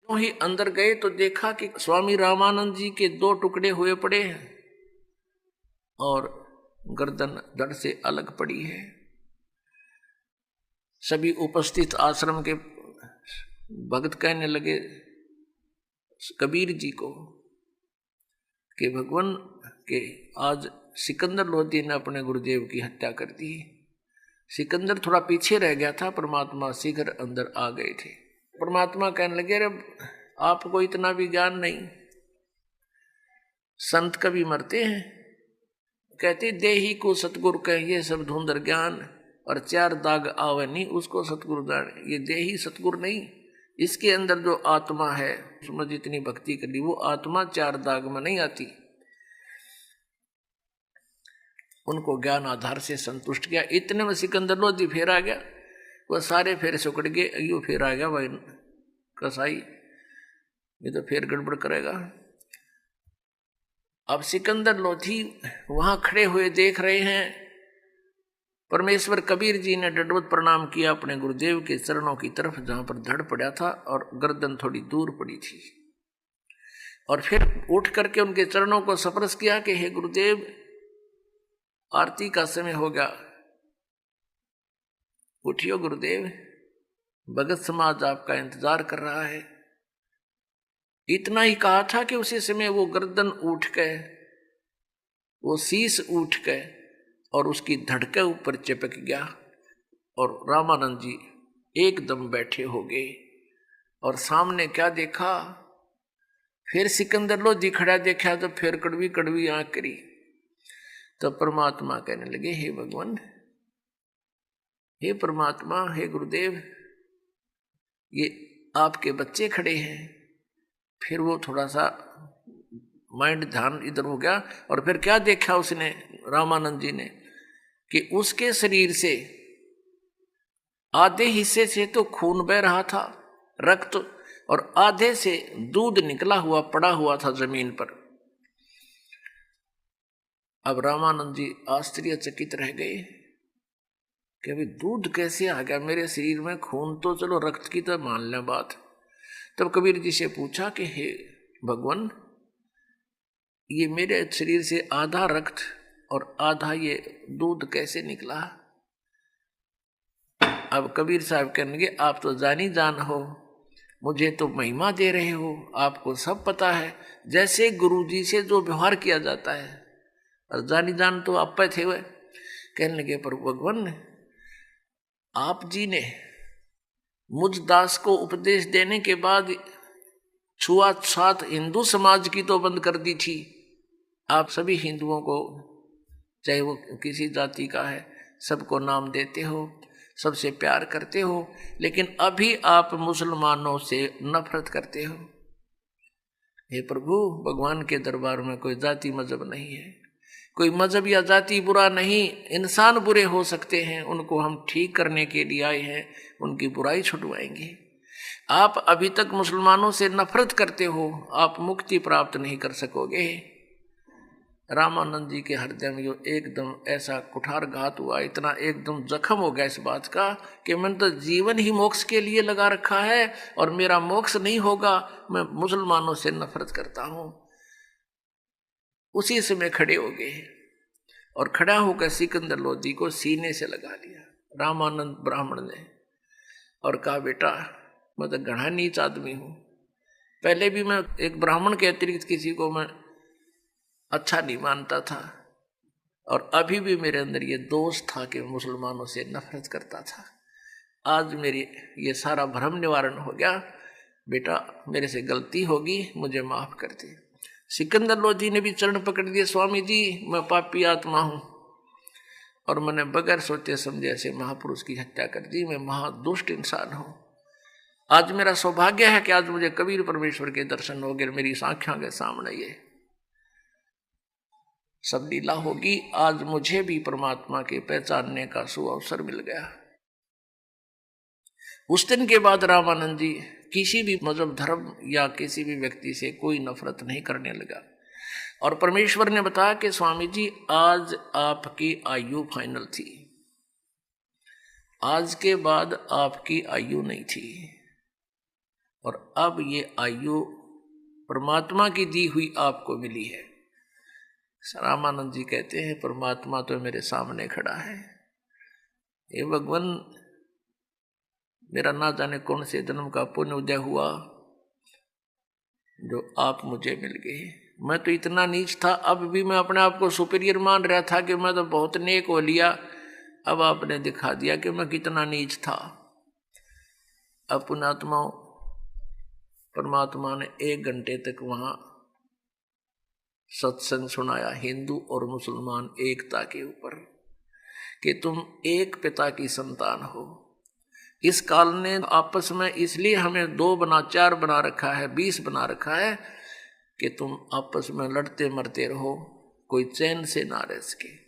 ही अंदर गए तो देखा कि स्वामी रामानंद जी के 2 टुकड़े हुए पड़े हैं और गर्दन धड़ से अलग पड़ी है। सभी उपस्थित आश्रम के भक्त कहने लगे कबीर जी को कि भगवान के आज सिकंदर लोधी ने अपने गुरुदेव की हत्या कर दी। सिकंदर थोड़ा पीछे रह गया था, परमात्मा शीघ्र अंदर आ गए थे। परमात्मा कहने लगे अरे आपको इतना भी ज्ञान नहीं, संत कभी मरते हैं। कहते देही को सतगुरु कह ये सब धुंधर ज्ञान और 4 दाग आवे नहीं उसको सतगुरु दान। ये देही सतगुरु नहीं, इसके अंदर जो आत्मा है उसमें जितनी भक्ति कर ली वो आत्मा 4 दाग में नहीं आती। उनको ज्ञान आधार से संतुष्ट किया। इतने में सिकंदर लोधी फेर आ गया, वह सारे फेर सुकड़ गए। यो फेर आ गया भाई कसाई, ये तो फेर गड़बड़ करेगा। अब सिकंदर लोधी वहां खड़े हुए देख रहे हैं। परमेश्वर कबीर जी ने दंडवत प्रणाम किया अपने गुरुदेव के चरणों की तरफ जहां पर धड़ पड़ा था और गर्दन थोड़ी दूर पड़ी थी, और फिर उठ करके उनके चरणों को स्पर्श किया कि हे गुरुदेव आरती का समय हो गया, उठियो गुरुदेव, भगत समाज आपका इंतजार कर रहा है। इतना ही कहा था कि उसी समय वो गर्दन उठ गए, वो शीश उठ गए और उसकी धड़के ऊपर चिपक गया और रामानंद जी एकदम बैठे हो गए। और सामने क्या देखा, फिर सिकंदर लोधी खड़ा देखा तो फिर कड़वी कड़वी आंख करी। तो परमात्मा कहने लगे हे भगवान, हे परमात्मा, हे गुरुदेव, ये आपके बच्चे खड़े हैं। फिर वो थोड़ा सा माइंड ध्यान इधर हो गया और फिर क्या देखा उसने रामानंद जी ने कि उसके शरीर से आधे हिस्से से तो खून बह रहा था, रक्त, और आधे से दूध निकला हुआ पड़ा हुआ था जमीन पर। अब रामानंद जी आश्चर्यचकित रह गए कि अभी दूध कैसे आ गया मेरे शरीर में, खून तो चलो रक्त की तो मान लें बात। तब कबीर जी से पूछा कि हे भगवान, ये मेरे शरीर से आधा रक्त और आधा ये दूध कैसे निकला। अब कबीर साहब कहने लगे आप तो जानी जान हो, मुझे तो महिमा दे रहे हो, आपको सब पता है, जैसे गुरु जी से जो व्यवहार किया जाता है, और जानी जान तो आप पे थे। वह कहने लगे पर भगवान आप जी ने मुझ दास को उपदेश देने के बाद छुआछूत हिंदू समाज की तो बंद कर दी थी। आप सभी हिंदुओं को, चाहे वो किसी जाति का है, सबको नाम देते हो, सबसे प्यार करते हो, लेकिन अभी आप मुसलमानों से नफरत करते हो। हे प्रभु, भगवान के दरबार में कोई जाति मजहब नहीं है, कोई मजहब या जाति बुरा नहीं, इंसान बुरे हो सकते हैं, उनको हम ठीक करने के लिए आए हैं, उनकी बुराई छुटवाएंगे। आप अभी तक मुसलमानों से नफरत करते हो, आप मुक्ति प्राप्त नहीं कर सकोगे। रामानंद जी के हृदय में जो एकदम ऐसा कुठारघात हुआ, इतना एकदम जख्म हो गया इस बात का कि मैंने तो जीवन ही मोक्ष के लिए लगा रखा है और मेरा मोक्ष नहीं होगा, मैं मुसलमानों से नफरत करता हूं। उसी समय खड़े हो गए और खड़ा होकर सिकंदर लोधी को सीने से लगा लिया रामानंद ब्राह्मण ने, और कहा बेटा मैं तो घना नीच आदमी हूं, पहले भी मैं एक ब्राह्मण के अतिरिक्त किसी को मैं अच्छा नहीं मानता था, और अभी भी मेरे अंदर ये दोष था कि मुसलमानों से नफरत करता था। आज मेरी ये सारा भ्रम निवारण हो गया, बेटा मेरे से गलती होगी, मुझे माफ कर दे। सिकंदर लोधी ने भी चरण पकड़ दिए, स्वामी जी मैं पापी आत्मा हूं और मैंने बगैर सोचे समझे ऐसे महापुरुष की हत्या कर दी, मैं महादुष्ट इंसान हूं। आज मेरा सौभाग्य है कि आज मुझे कबीर परमेश्वर के दर्शन हो गए, मेरी आंखों के सामने ये सब लीला होगी। आज मुझे भी परमात्मा के पहचानने का सुअवसर मिल गया। उस दिन के बाद रामानंद जी किसी भी मजहब, धर्म या किसी भी व्यक्ति से कोई नफरत नहीं करने लगा। और परमेश्वर ने बताया कि स्वामी जी आज आपकी आयु फाइनल थी, आज के बाद आपकी आयु नहीं थी। और अब ये आयु परमात्मा की दी हुई आपको मिली है। रामानंद जी कहते हैं परमात्मा तो मेरे सामने खड़ा है, ये भगवान मेरा ना जाने कौन से जन्म का पुण्य उदय हुआ जो आप मुझे मिल गए। मैं तो इतना नीच था, अब भी मैं अपने आप को सुपीरियर मान रहा था कि मैं तो बहुत नेक हो लिया। अब आपने दिखा दिया कि मैं कितना नीच था। अब पुण्यात्माओं, परमात्मा ने 1 घंटे तक वहां सत्संग सुनाया हिंदू और मुसलमान एकता के ऊपर, कि तुम एक पिता की संतान हो। इस काल ने आपस में इसलिए हमें 2 बना 4 बना रखा है, 20 बना रखा है, कि तुम आपस में लड़ते मरते रहो, कोई चैन से ना रह सके।